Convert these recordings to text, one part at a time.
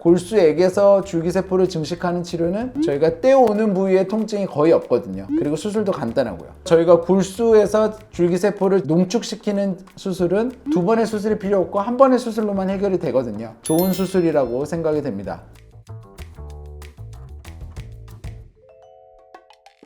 골수액에서 줄기세포를 증식하는 치료는 저희가 떼어오는 부위에 통증이 거의 없거든요. 그리고 수술도 간단하고요. 저희가 골수에서 줄기세포를 농축시키는 수술은 2번의 수술이 필요 없고 1번의 수술로만 해결이 되거든요. 좋은 수술이라고 생각이 됩니다.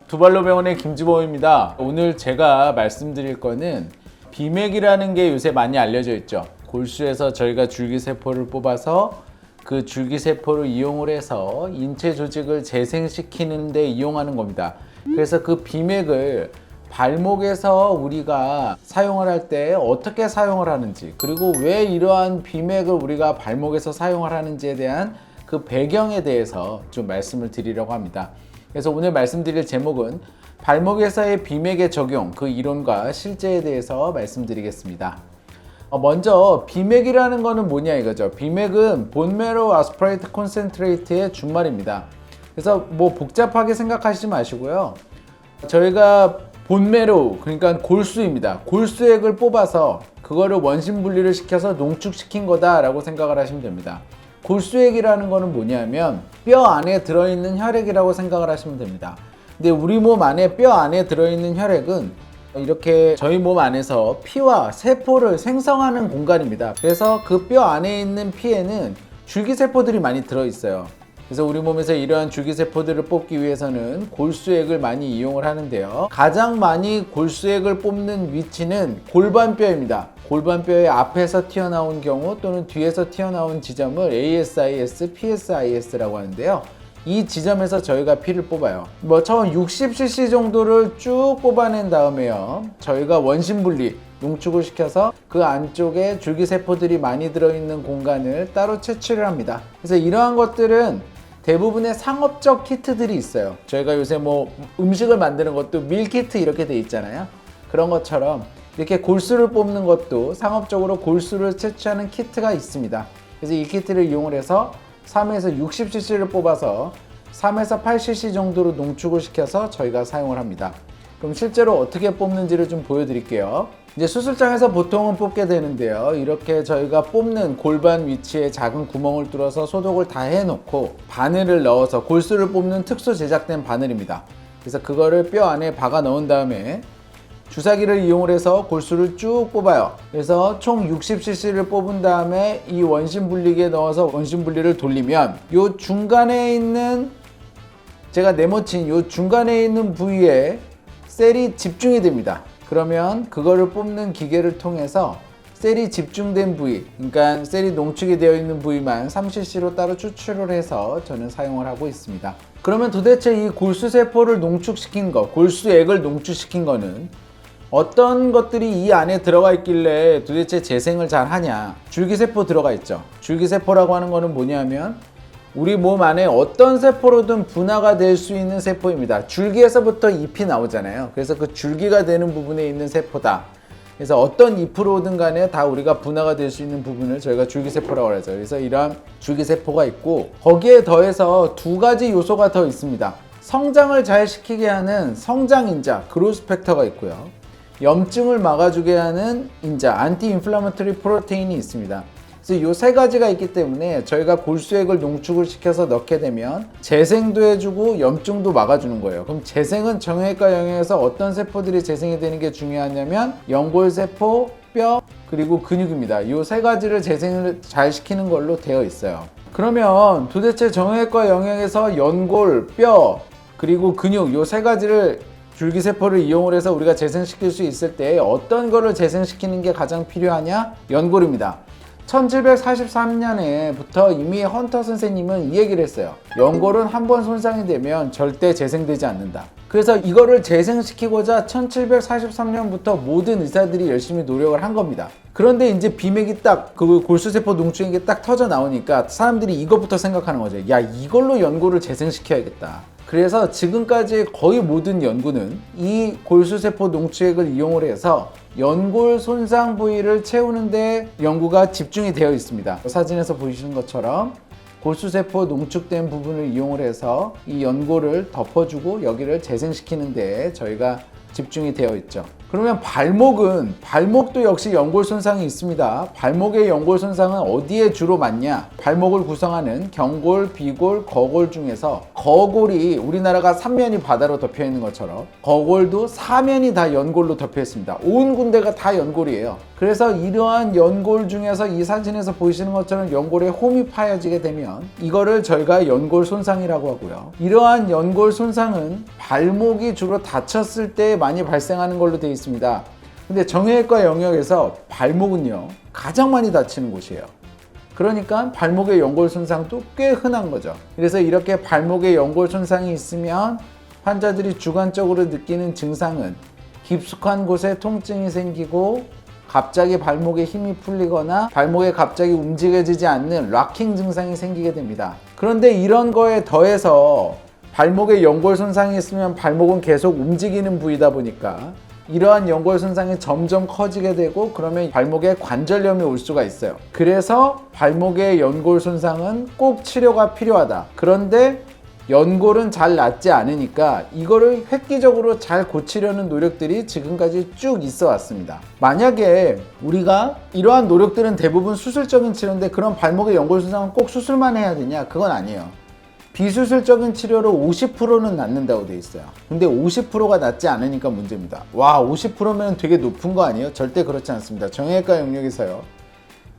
두발로병원의 김지범입니다. 오늘 제가 말씀드릴 거는 비맥이라는 게 요새 많이 알려져 있죠. 골수에서 저희가 줄기세포를 뽑아서 그 줄기세포를 이용을 해서 인체 조직을 재생시키는 데 이용하는 겁니다. 그래서 그 비맥을 발목에서 우리가 사용을 할 때 어떻게 사용을 하는지, 그리고 왜 이러한 비맥을 우리가 발목에서 사용을 하는지에 대한 그 배경에 대해서 좀 말씀을 드리려고 합니다. 그래서 오늘 말씀드릴 제목은 발목에서의 비맥의 적용, 그 이론과 실제에 대해서 말씀드리겠습니다. 먼저 비맥이라는 거는 뭐냐 이거죠. 비맥은 본메로 아스파레이트 콘센트레이트의 준말입니다. 그래서 뭐 복잡하게 생각하시지 마시고요. 저희가 본메로, 그러니까 골수입니다. 골수액을 뽑아서 그거를 원심 분리를 시켜서 농축시킨 거다라고 생각을 하시면 됩니다. 골수액이라는 거는 뭐냐면 뼈 안에 들어있는 혈액이라고 생각을 하시면 됩니다. 근데 우리 몸 안에 뼈 안에 들어있는 혈액은 이렇게 저희 몸 안에서 피와 세포를 생성하는 공간입니다. 그래서 그 뼈 안에 있는 피에는 줄기세포들이 많이 들어있어요. 그래서 우리 몸에서 이러한 줄기세포들을 뽑기 위해서는 골수액을 많이 이용을 하는데요. 가장 많이 골수액을 뽑는 위치는 골반뼈입니다. 골반뼈의 앞에서 튀어나온 경우 또는 뒤에서 튀어나온 지점을 ASIS, PSIS라고 하는데요. 이 지점에서 저희가 피를 뽑아요. 처음 60cc 정도를 쭉 뽑아낸 다음에요. 저희가 원심분리, 농축을 시켜서 그 안쪽에 줄기세포들이 많이 들어있는 공간을 따로 채취를 합니다. 그래서 이러한 것들은 대부분의 상업적 키트들이 있어요. 저희가 요새 음식을 만드는 것도 밀키트 이렇게 돼 있잖아요. 그런 것처럼 이렇게 골수를 뽑는 것도 상업적으로 골수를 채취하는 키트가 있습니다. 그래서 이 키트를 이용을 해서 3에서 60cc를 뽑아서 3에서 8cc 정도로 농축을 시켜서 저희가 사용을 합니다. 그럼 실제로 어떻게 뽑는지를 좀 보여드릴게요. 이제 수술장에서 보통은 뽑게 되는데요. 이렇게 저희가 뽑는 골반 위치에 작은 구멍을 뚫어서 소독을 다 해놓고 바늘을 넣어서 골수를 뽑는 특수 제작된 바늘입니다. 그래서 그거를 뼈 안에 박아 넣은 다음에 주사기를 이용을 해서 골수를 쭉 뽑아요. 그래서 총 60cc를 뽑은 다음에 이 원심 분리기에 넣어서 원심 분리를 돌리면 요 중간에 있는, 제가 네모친 요 중간에 있는 부위에 셀이 집중이 됩니다. 그러면 그거를 뽑는 기계를 통해서 셀이 집중된 부위, 그러니까 셀이 농축이 되어 있는 부위만 3cc로 따로 추출을 해서 저는 사용을 하고 있습니다. 그러면 도대체 이 골수세포를 농축시킨 거, 골수액을 농축시킨 거는 어떤 것들이 이 안에 들어가 있길래 도대체 재생을 잘 하냐? 줄기세포 들어가 있죠. 줄기세포라고 하는 거는 뭐냐면 우리 몸 안에 어떤 세포로든 분화가 될 수 있는 세포입니다. 줄기에서부터 잎이 나오잖아요. 그래서 그 줄기가 되는 부분에 있는 세포다. 그래서 어떤 잎으로든 간에 다 우리가 분화가 될 수 있는 부분을 저희가 줄기세포라고 하죠. 그래서 이러한 줄기세포가 있고, 거기에 더해서 2가지 요소가 더 있습니다. 성장을 잘 시키게 하는 성장인자, 그로스 팩터가 있고요. 염증을 막아주게 하는 인자, 안티인플라마토리 프로테인이 있습니다. 그래서 이 3가지가 있기 때문에 저희가 골수액을 농축을 시켜서 넣게 되면 재생도 해주고 염증도 막아주는 거예요. 그럼 재생은 정형외과 영역에서 어떤 세포들이 재생이 되는 게 중요하냐면 연골세포, 뼈, 그리고 근육입니다. 이 3가지를 재생을 잘 시키는 걸로 되어 있어요. 그러면 도대체 정형외과 영역에서 연골, 뼈, 그리고 근육 이 3가지를 줄기세포를 이용을 해서 우리가 재생시킬 수 있을 때 어떤 거를 재생시키는 게 가장 필요하냐? 연골입니다. 1743년에부터 이미 헌터 선생님은 이 얘기를 했어요. 연골은 한번 손상이 되면 절대 재생되지 않는다. 그래서 이거를 재생시키고자 1743년부터 모든 의사들이 열심히 노력을 한 겁니다. 그런데 이제 비맥이 딱 그 골수세포 농축액이 딱 터져 나오니까 사람들이 이것부터 생각하는 거죠. 야, 이걸로 연골을 재생시켜야겠다. 그래서 지금까지 거의 모든 연구는 이 골수세포 농축액을 이용을 해서 연골 손상 부위를 채우는데 연구가 집중이 되어 있습니다. 사진에서 보시는 것처럼 골수세포 농축된 부분을 이용을 해서 이 연골을 덮어주고 여기를 재생시키는 데 저희가 집중이 되어 있죠. 그러면 발목도 역시 연골 손상이 있습니다. 발목의 연골 손상은 어디에 주로 많냐? 발목을 구성하는 경골, 비골, 거골 중에서 거골이 우리나라가 3면이 바다로 덮여 있는 것처럼 거골도 4면이 다 연골로 덮여 있습니다. 온 군데가 다 연골이에요. 그래서 이러한 연골 중에서 이 사진에서 보이시는 것처럼 연골에 홈이 파여지게 되면 이거를 저희가 연골 손상이라고 하고요. 이러한 연골 손상은 발목이 주로 다쳤을 때 많이 발생하는 걸로 되어 있습니다. 근데 정형외과 영역에서 발목은요 가장 많이 다치는 곳이에요. 그러니까 발목의 연골 손상도 꽤 흔한 거죠. 그래서 이렇게 발목의 연골 손상이 있으면 환자들이 주관적으로 느끼는 증상은 깊숙한 곳에 통증이 생기고 갑자기 발목에 힘이 풀리거나 발목에 갑자기 움직여지지 않는 락킹 증상이 생기게 됩니다. 그런데 이런 거에 더해서 발목에 연골 손상이 있으면 발목은 계속 움직이는 부위다 보니까 이러한 연골 손상이 점점 커지게 되고 그러면 발목에 관절염이 올 수가 있어요. 그래서 발목의 연골 손상은 꼭 치료가 필요하다. 그런데 연골은 잘 낫지 않으니까 이거를 획기적으로 잘 고치려는 노력들이 지금까지 쭉 있어 왔습니다. 만약에 우리가 이러한 노력들은 대부분 수술적인 치료인데 그럼 발목의 연골 손상은 꼭 수술만 해야 되냐? 그건 아니에요. 비수술적인 치료로 50%는 낫는다고 돼 있어요. 근데 50%가 낫지 않으니까 문제입니다. 와, 50%면 되게 높은 거 아니에요? 절대 그렇지 않습니다. 정형외과 영역에서요.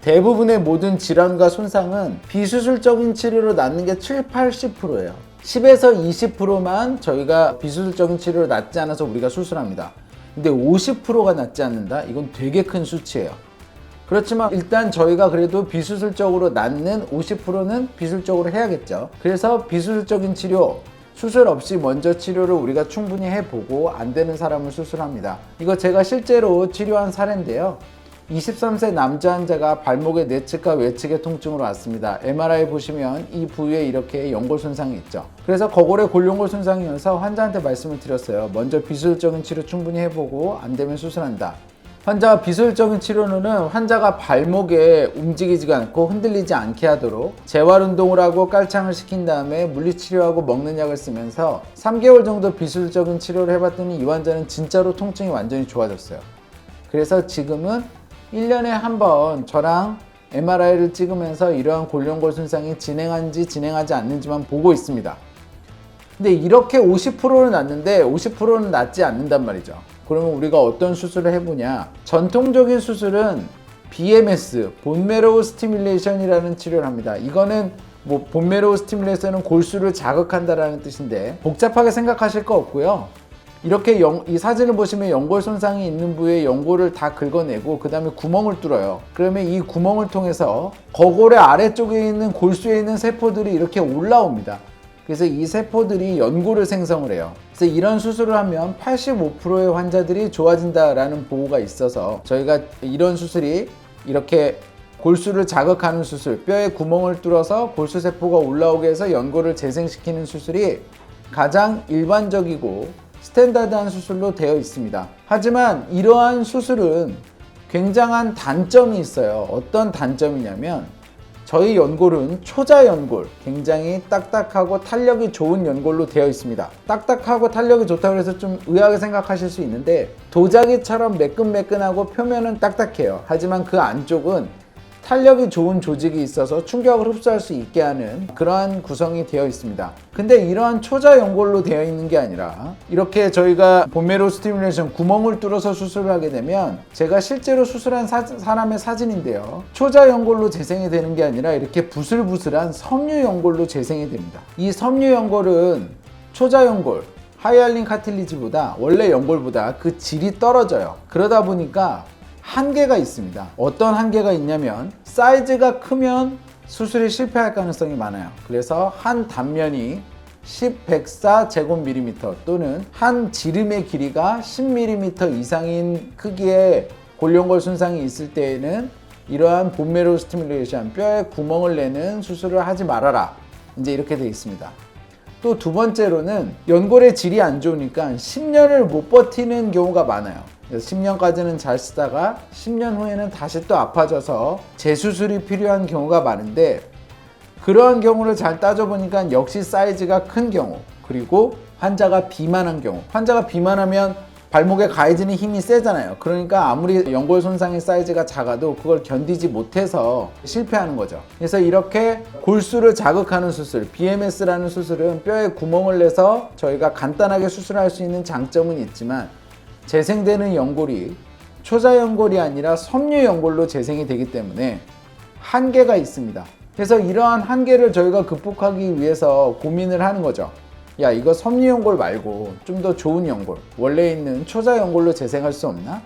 대부분의 모든 질환과 손상은 비수술적인 치료로 낫는 게 7, 80%예요. 10에서 20%만 저희가 비수술적인 치료로 낫지 않아서 우리가 수술합니다. 근데 50%가 낫지 않는다? 이건 되게 큰 수치예요. 그렇지만 일단 저희가 그래도 비수술적으로 낫는 50%는 비수술적으로 해야겠죠. 그래서 비수술적인 치료, 수술 없이 먼저 치료를 우리가 충분히 해보고 안 되는 사람을 수술합니다. 이거 제가 실제로 치료한 사례인데요. 23세 남자 환자가 발목의 내측과 외측의 통증으로 왔습니다. MRI 보시면 이 부위에 이렇게 연골 손상이 있죠. 그래서 거골에 골연골 손상이어서 환자한테 말씀을 드렸어요. 먼저 비수술적인 치료 충분히 해보고 안 되면 수술한다. 환자가 비수술적인 치료로는 환자가 발목에 움직이지가 않고 흔들리지 않게 하도록 재활 운동을 하고 깔창을 시킨 다음에 물리치료하고 먹는 약을 쓰면서 3개월 정도 비수술적인 치료를 해봤더니 이 환자는 진짜로 통증이 완전히 좋아졌어요. 그래서 지금은 1년에 한 번 저랑 MRI를 찍으면서 이러한 골연골 손상이 진행한지 진행하지 않는지만 보고 있습니다. 근데 이렇게 50%는 낫는데 50%는 낫지 않는단 말이죠. 그러면 우리가 어떤 수술을 해보냐? 전통적인 수술은 BMS, 본메로우 스티뮬레이션이라는 치료를 합니다. 이거는 본메로우 스티뮬레이션은 골수를 자극한다라는 뜻인데 복잡하게 생각하실 거 없고요. 이렇게 이 사진을 보시면 연골 손상이 있는 부위에 연골을 다 긁어내고 그 다음에 구멍을 뚫어요. 그러면 이 구멍을 통해서 거골의 아래쪽에 있는 골수에 있는 세포들이 이렇게 올라옵니다. 그래서 이 세포들이 연골을 생성을 해요. 그래서 이런 수술을 하면 85%의 환자들이 좋아진다라는 보고가 있어서 저희가 이런 수술이 이렇게 골수를 자극하는 수술, 뼈에 구멍을 뚫어서 골수 세포가 올라오게 해서 연골을 재생시키는 수술이 가장 일반적이고 스탠다드한 수술로 되어 있습니다. 하지만 이러한 수술은 굉장한 단점이 있어요. 어떤 단점이냐면 저희 연골은 초자 연골, 굉장히 딱딱하고 탄력이 좋은 연골로 되어 있습니다. 딱딱하고 탄력이 좋다고 해서 좀 의아하게 생각하실 수 있는데 도자기처럼 매끈매끈하고 표면은 딱딱해요. 하지만 그 안쪽은 탄력이 좋은 조직이 있어서 충격을 흡수할 수 있게 하는 그러한 구성이 되어 있습니다. 근데 이러한 초자 연골로 되어 있는 게 아니라 이렇게 저희가 본메로우 스티뮬레이션 구멍을 뚫어서 수술을 하게 되면 제가 실제로 수술한 사람의 사진인데요. 초자 연골로 재생이 되는 게 아니라 이렇게 부슬부슬한 섬유 연골로 재생이 됩니다. 이 섬유 연골은 초자 연골, 하이알린 카틸리지보다 원래 연골보다 그 질이 떨어져요. 그러다 보니까 한계가 있습니다. 어떤 한계가 있냐면 사이즈가 크면 수술이 실패할 가능성이 많아요. 그래서 한 단면이 10-104제곱밀리미터 또는 한 지름의 길이가 10mm 이상인 크기의 골연골 손상이 있을 때에는 이러한 본메로우 스티뮬레이션, 뼈에 구멍을 내는 수술을 하지 말아라. 이제 이렇게 되어 있습니다. 또 두 번째로는 연골의 질이 안 좋으니까 10년을 못 버티는 경우가 많아요. 10년까지는 잘 쓰다가 10년 후에는 다시 또 아파져서 재수술이 필요한 경우가 많은데 그러한 경우를 잘 따져보니까 역시 사이즈가 큰 경우 그리고 환자가 비만한 경우 환자가 비만하면 발목에 가해지는 힘이 세잖아요. 그러니까 아무리 연골 손상의 사이즈가 작아도 그걸 견디지 못해서 실패하는 거죠. 그래서 이렇게 골수를 자극하는 수술, BMS라는 수술은 뼈에 구멍을 내서 저희가 간단하게 수술할 수 있는 장점은 있지만 재생되는 연골이 초자연골이 아니라 섬유연골로 재생이 되기 때문에 한계가 있습니다. 그래서 이러한 한계를 저희가 극복하기 위해서 고민을 하는 거죠. 야, 이거 섬유연골 말고 좀 더 좋은 연골, 원래 있는 초자연골로 재생할 수 없나?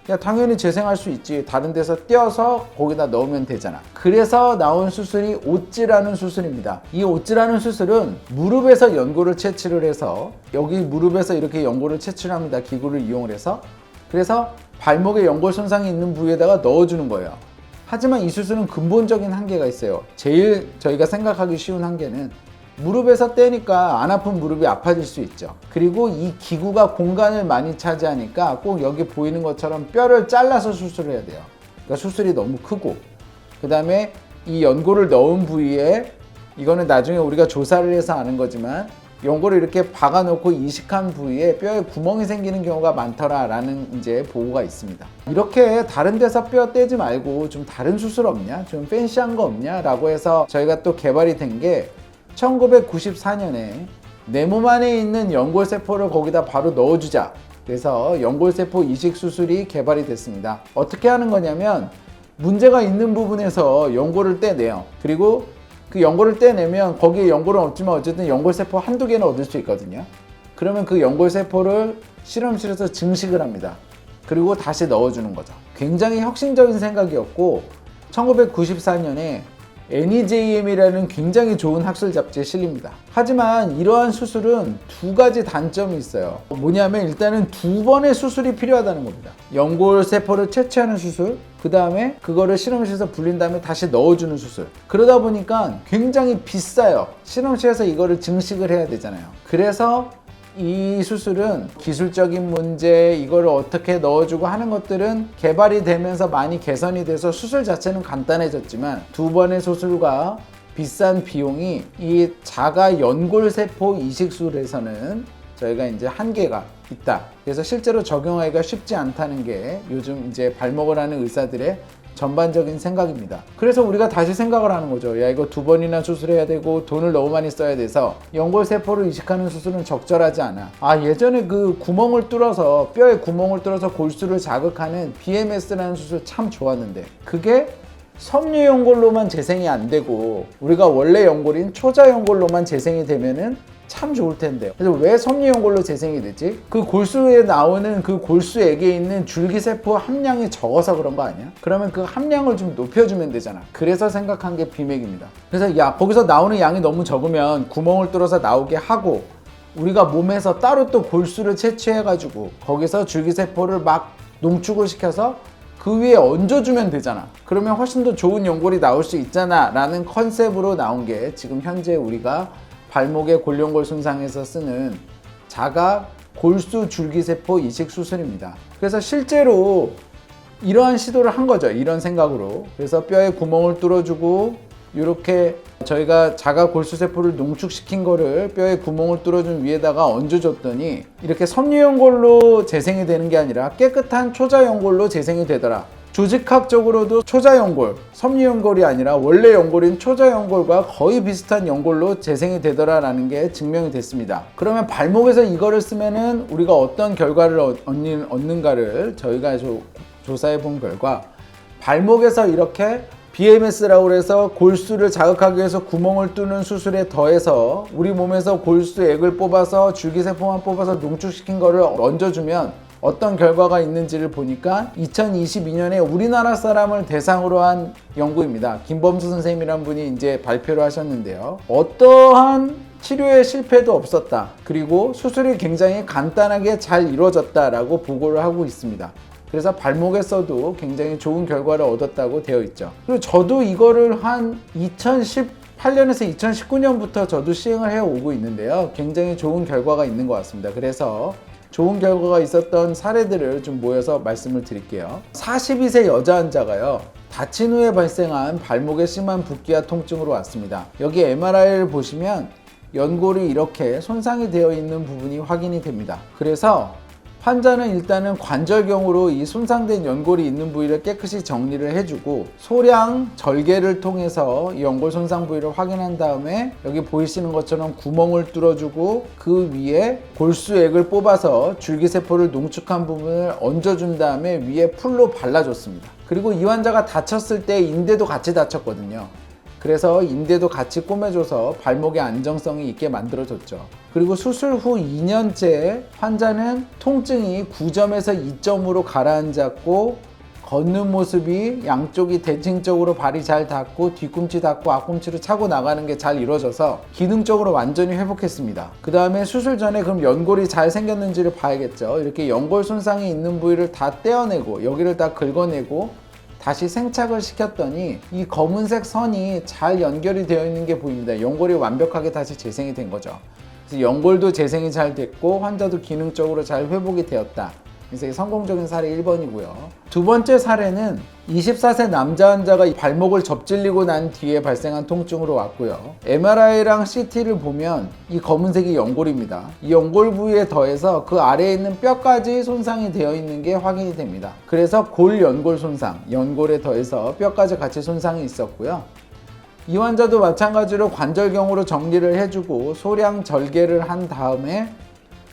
야, 당연히 재생할 수 있지. 다른 데서 떼어서 거기다 넣으면 되잖아. 그래서 나온 수술이 ոտ지라는 수술입니다. 이 ոտ지라는 수술은 무릎에서 연골을 채취를 해서 여기 무릎에서 이렇게 연골을 채취를 합니다. 기구를 이용을 해서. 그래서 발목에 연골 손상이 있는 부위에다가 넣어주는 거예요. 하지만 이 수술은 근본적인 한계가 있어요. 제일 저희가 생각하기 쉬운 한계는 무릎에서 떼니까 안 아픈 무릎이 아파질 수 있죠. 그리고 이 기구가 공간을 많이 차지하니까 꼭 여기 보이는 것처럼 뼈를 잘라서 수술을 해야 돼요. 그러니까 수술이 너무 크고, 그 다음에 이 연골을 넣은 부위에, 이거는 나중에 우리가 조사를 해서 아는 거지만 연골을 이렇게 박아놓고 이식한 부위에 뼈에 구멍이 생기는 경우가 많더라라는 이제 보고가 있습니다. 이렇게 다른 데서 뼈 떼지 말고 좀 다른 수술 없냐? 좀 팬시한 거 없냐? 라고 해서 저희가 또 개발이 된 게 1994년에 내 몸 안에 있는 연골세포를 거기다 바로 넣어주자. 그래서 연골세포 이식 수술이 개발이 됐습니다. 어떻게 하는 거냐면 문제가 있는 부분에서 연골을 떼내요. 그리고 그 연골을 떼내면 거기에 연골은 없지만 어쨌든 연골세포 한두 개는 얻을 수 있거든요. 그러면 그 연골세포를 실험실에서 증식을 합니다. 그리고 다시 넣어주는 거죠. 굉장히 혁신적인 생각이었고 1994년에 NEJM이라는 굉장히 좋은 학술 잡지에 실립니다. 하지만 이러한 수술은 두 가지 단점이 있어요. 뭐냐면 일단은 두 번의 수술이 필요하다는 겁니다. 연골세포를 채취하는 수술, 그 다음에 그거를 실험실에서 불린 다음에 다시 넣어주는 수술. 그러다 보니까 굉장히 비싸요. 실험실에서 이거를 증식을 해야 되잖아요. 그래서 이 수술은 기술적인 문제, 이거를 어떻게 넣어주고 하는 것들은 개발이 되면서 많이 개선이 돼서 수술 자체는 간단해졌지만 두 번의 수술과 비싼 비용이 이 자가 연골세포 이식술에서는 저희가 이제 한계가 있다. 그래서 실제로 적용하기가 쉽지 않다는 게 요즘 이제 발목을 하는 의사들의 전반적인 생각입니다. 그래서 우리가 다시 생각을 하는 거죠. 야, 이거 두 번이나 수술해야 되고 돈을 너무 많이 써야 돼서 연골세포를 이식하는 수술은 적절하지 않아. 아, 예전에 그 구멍을 뚫어서 뼈에 구멍을 뚫어서 골수를 자극하는 BMS라는 수술 참 좋았는데 그게 섬유연골로만 재생이 안 되고 우리가 원래 연골인 초자연골로만 재생이 되면은 참 좋을 텐데요. 그래서 왜 섬유연골로 재생이 되지? 그 골수에 나오는 그 골수액에 있는 줄기세포 함량이 적어서 그런 거 아니야? 그러면 그 함량을 좀 높여주면 되잖아. 그래서 생각한 게 비맥입니다. 그래서 야, 거기서 나오는 양이 너무 적으면 구멍을 뚫어서 나오게 하고 우리가 몸에서 따로 또 골수를 채취해가지고 거기서 줄기세포를 막 농축을 시켜서 그 위에 얹어주면 되잖아. 그러면 훨씬 더 좋은 연골이 나올 수 있잖아 라는 컨셉으로 나온 게 지금 현재 우리가 발목의 골연골 손상에서 쓰는 자가 골수 줄기세포 이식 수술입니다. 그래서 실제로 이러한 시도를 한 거죠. 이런 생각으로. 그래서 뼈에 구멍을 뚫어주고 이렇게 저희가 자가 골수세포를 농축시킨 거를 뼈에 구멍을 뚫어준 위에다가 얹어줬더니 이렇게 섬유연골로 재생이 되는 게 아니라 깨끗한 초자연골로 재생이 되더라. 조직학적으로도 초자연골, 섬유연골이 아니라 원래 연골인 초자연골과 거의 비슷한 연골로 재생이 되더라라는 게 증명이 됐습니다. 그러면 발목에서 이거를 쓰면은 우리가 어떤 결과를 얻는가를 저희가 조사해 본 결과 발목에서 이렇게 BMS라고 해서 골수를 자극하기 위해서 구멍을 뚫는 수술에 더해서 우리 몸에서 골수액을 뽑아서 줄기세포만 뽑아서 농축시킨 거를 얹어주면 어떤 결과가 있는지를 보니까 2022년에 우리나라 사람을 대상으로 한 연구입니다. 김범수 선생님이란 분이 이제 발표를 하셨는데요. 어떠한 치료에 실패도 없었다. 그리고 수술이 굉장히 간단하게 잘 이루어졌다라고 보고를 하고 있습니다. 그래서 발목에서도 굉장히 좋은 결과를 얻었다고 되어 있죠. 그리고 저도 이거를 한 2018년에서 2019년부터 저도 시행을 해오고 있는데요. 굉장히 좋은 결과가 있는 것 같습니다. 그래서 좋은 결과가 있었던 사례들을 좀 모여서 말씀을 드릴게요. 42세 여자 환자가요, 다친 후에 발생한 발목에 심한 붓기와 통증으로 왔습니다. 여기 MRI를 보시면 연골이 이렇게 손상이 되어 있는 부분이 확인이 됩니다. 그래서 환자는 일단은 관절경으로 이 손상된 연골이 있는 부위를 깨끗이 정리를 해주고 소량 절개를 통해서 이 연골 손상 부위를 확인한 다음에 여기 보이시는 것처럼 구멍을 뚫어주고 그 위에 골수액을 뽑아서 줄기세포를 농축한 부분을 얹어준 다음에 위에 풀로 발라줬습니다. 그리고 이 환자가 다쳤을 때 인대도 같이 다쳤거든요. 그래서 인대도 같이 꼬매줘서 발목의 안정성이 있게 만들어줬죠. 그리고 수술 후 2년째 환자는 통증이 9점에서 2점으로 가라앉았고 걷는 모습이 양쪽이 대칭적으로 발이 잘 닿고 뒤꿈치 닿고 앞꿈치로 차고 나가는 게 잘 이루어져서 기능적으로 완전히 회복했습니다. 그 다음에 수술 전에 그럼 연골이 잘 생겼는지를 봐야겠죠. 이렇게 연골 손상이 있는 부위를 다 떼어내고 여기를 다 긁어내고 다시 생착을 시켰더니 이 검은색 선이 잘 연결이 되어 있는 게 보입니다. 연골이 완벽하게 다시 재생이 된 거죠. 그래서 연골도 재생이 잘 됐고 환자도 기능적으로 잘 회복이 되었다. 그래서 성공적인 사례 1번이고요. 두 번째 사례는 24세 남자 환자가 발목을 접질리고 난 뒤에 발생한 통증으로 왔고요. MRI랑 CT를 보면 이 검은색이 연골입니다. 이 연골 부위에 더해서 그 아래에 있는 뼈까지 손상이 되어 있는 게 확인이 됩니다. 그래서 골연골 손상, 연골에 더해서 뼈까지 같이 손상이 있었고요. 이 환자도 마찬가지로 관절경으로 정리를 해주고 소량 절개를 한 다음에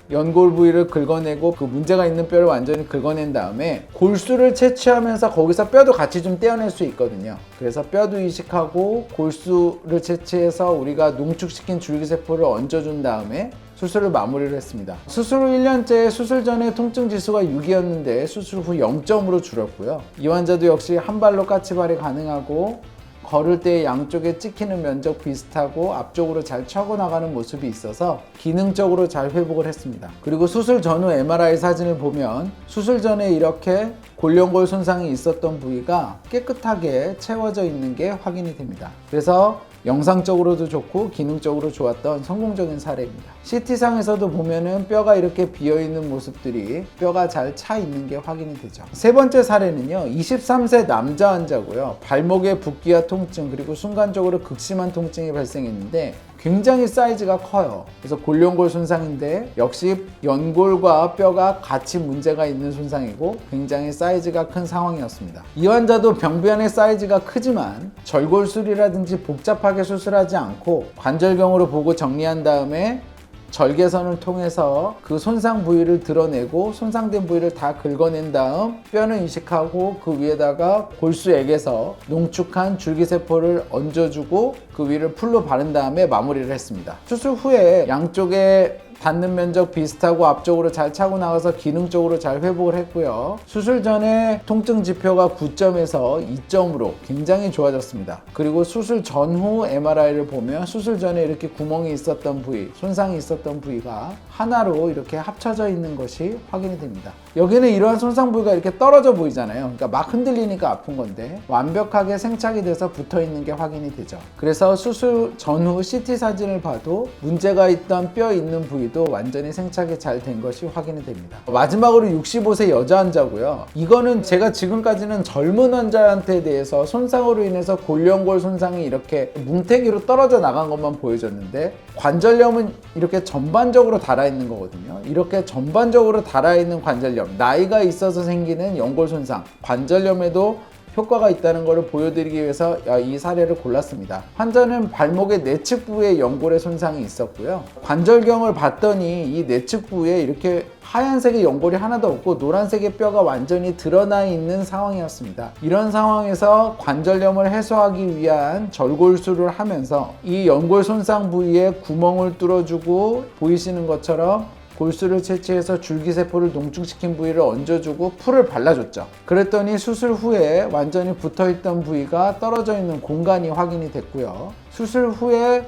연골 부위를 긁어내고 그 문제가 있는 뼈를 완전히 긁어낸 다음에 골수를 채취하면서 거기서 뼈도 같이 좀 떼어낼 수 있거든요. 그래서 뼈도 이식하고 골수를 채취해서 우리가 농축시킨 줄기세포를 얹어준 다음에 수술을 마무리를 했습니다. 수술 후 1년째 수술 전에 통증 지수가 6이었는데 수술 후 0점으로 줄었고요. 이 환자도 역시 한 발로 까치발이 가능하고 걸을 때 양쪽에 찍히는 면적 비슷하고 앞쪽으로 잘 쳐고 나가는 모습이 있어서 기능적으로 잘 회복을 했습니다. 그리고 수술 전후 MRI 사진을 보면 수술 전에 이렇게 골연골 손상이 있었던 부위가 깨끗하게 채워져 있는 게 확인이 됩니다. 그래서 영상적으로도 좋고 기능적으로 좋았던 성공적인 사례입니다. CT상에서도 보면은 뼈가 이렇게 비어있는 모습들이 뼈가 잘 차 있는 게 확인이 되죠. 세 번째 사례는요, 23세 남자 환자고요. 발목의 붓기와 통증 그리고 순간적으로 극심한 통증이 발생했는데 굉장히 사이즈가 커요. 그래서 골연골 손상인데 역시 연골과 뼈가 같이 문제가 있는 손상이고 굉장히 사이즈가 큰 상황이었습니다. 이 환자도 병변의 사이즈가 크지만 절골술이라든지 복잡하게 수술하지 않고 관절경으로 보고 정리한 다음에 절개선을 통해서 그 손상 부위를 드러내고 손상된 부위를 다 긁어낸 다음 뼈는 이식하고 그 위에다가 골수액에서 농축한 줄기세포를 얹어주고 그 위를 풀로 바른 다음에 마무리를 했습니다. 수술 후에 양쪽에 닿는 면적 비슷하고 앞쪽으로 잘 차고 나가서 기능적으로 잘 회복을 했고요. 수술 전에 통증 지표가 9점에서 2점으로 굉장히 좋아졌습니다. 그리고 수술 전후 MRI를 보면 수술 전에 이렇게 구멍이 있었던 부위, 손상이 있었던 부위가 하나로 이렇게 합쳐져 있는 것이 확인이 됩니다. 여기는 이러한 손상 부위가 이렇게 떨어져 보이잖아요. 그러니까 막 흔들리니까 아픈 건데 완벽하게 생착이 돼서 붙어 있는 게 확인이 되죠. 그래서 수술 전후 CT 사진을 봐도 문제가 있던 뼈 있는 부위도 완전히 생착이 잘 된 것이 확인이 됩니다. 마지막으로 65세 여자 환자고요. 이거는 제가 지금까지는 젊은 환자한테 대해서 손상으로 인해서 골연골 손상이 이렇게 뭉태기로 떨어져 나간 것만 보여줬는데 관절염은 이렇게 전반적으로 달아있는 거거든요. 이렇게 전반적으로 달아있는 관절염, 나이가 있어서 생기는 연골 손상, 관절염에도 효과가 있다는 것을 보여드리기 위해서 이 사례를 골랐습니다. 환자는 발목의 내측 부위에 연골의 손상이 있었고요. 관절경을 봤더니 이 내측 부위에 이렇게 하얀색의 연골이 하나도 없고 노란색의 뼈가 완전히 드러나 있는 상황이었습니다. 이런 상황에서 관절염을 해소하기 위한 절골술을 하면서 이 연골 손상 부위에 구멍을 뚫어주고 보이시는 것처럼 골수를 채취해서 줄기세포를 농축시킨 부위를 얹어주고 풀을 발라줬죠. 그랬더니 수술 후에 완전히 붙어있던 부위가 떨어져 있는 공간이 확인이 됐고요. 수술 후에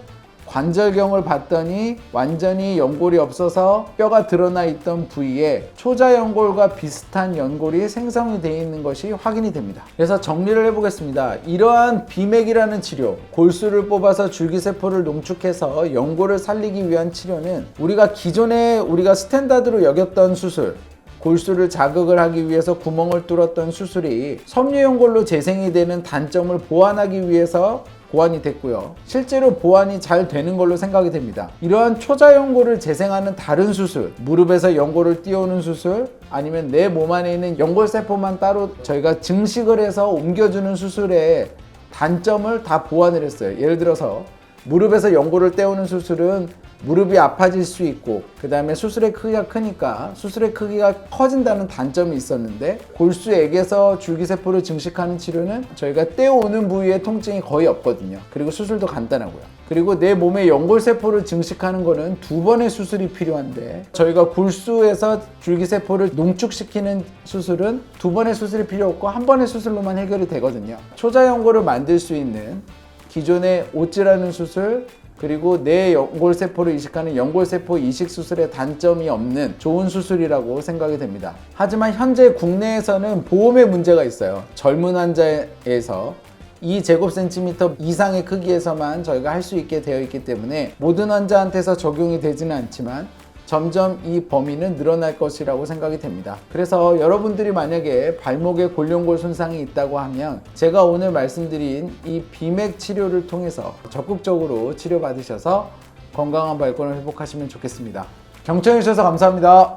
관절경을 봤더니 완전히 연골이 없어서 뼈가 드러나 있던 부위에 초자연골과 비슷한 연골이 생성이 되어 있는 것이 확인이 됩니다. 그래서 정리를 해보겠습니다. 이러한 비맥이라는 치료, 골수를 뽑아서 줄기세포를 농축해서 연골을 살리기 위한 치료는 우리가 기존에 스탠다드로 여겼던 수술, 골수를 자극을 하기 위해서 구멍을 뚫었던 수술이 섬유연골로 재생이 되는 단점을 보완하기 위해서 보완이 됐고요. 실제로 보완이 잘 되는 걸로 생각이 됩니다. 이러한 초자연골을 재생하는 다른 수술, 무릎에서 연골을 띄우는 수술, 아니면 내 몸 안에 있는 연골세포만 따로 저희가 증식을 해서 옮겨주는 수술의 단점을 다 보완을 했어요. 예를 들어서 무릎에서 연골을 떼우는 수술은 무릎이 아파질 수 있고, 그 다음에 수술의 크기가 크니까 수술의 크기가 커진다는 단점이 있었는데, 골수액에서 줄기세포를 증식하는 치료는 저희가 떼어오는 부위에 통증이 거의 없거든요. 그리고 수술도 간단하고요. 그리고 내 몸에 연골세포를 증식하는 거는 2번의 수술이 필요한데, 저희가 골수에서 줄기세포를 농축시키는 수술은 2번의 수술이 필요 없고 1번의 수술로만 해결이 되거든요. 초자연골을 만들 수 있는 기존의 오찌라는 수술, 그리고 내 연골세포를 이식하는 연골세포 이식 수술에 단점이 없는 좋은 수술이라고 생각이 됩니다. 하지만 현재 국내에서는 보험에 문제가 있어요. 젊은 환자에서 2제곱센티미터 이상의 크기에서만 저희가 할 수 있게 되어 있기 때문에 모든 환자한테서 적용이 되지는 않지만 점점 이 범위는 늘어날 것이라고 생각이 됩니다. 그래서 여러분들이 만약에 발목에 골룡골 손상이 있다고 하면 제가 오늘 말씀드린 이 비맥 치료를 통해서 적극적으로 치료받으셔서 건강한 발권을 회복하시면 좋겠습니다. 경청해 주셔서 감사합니다.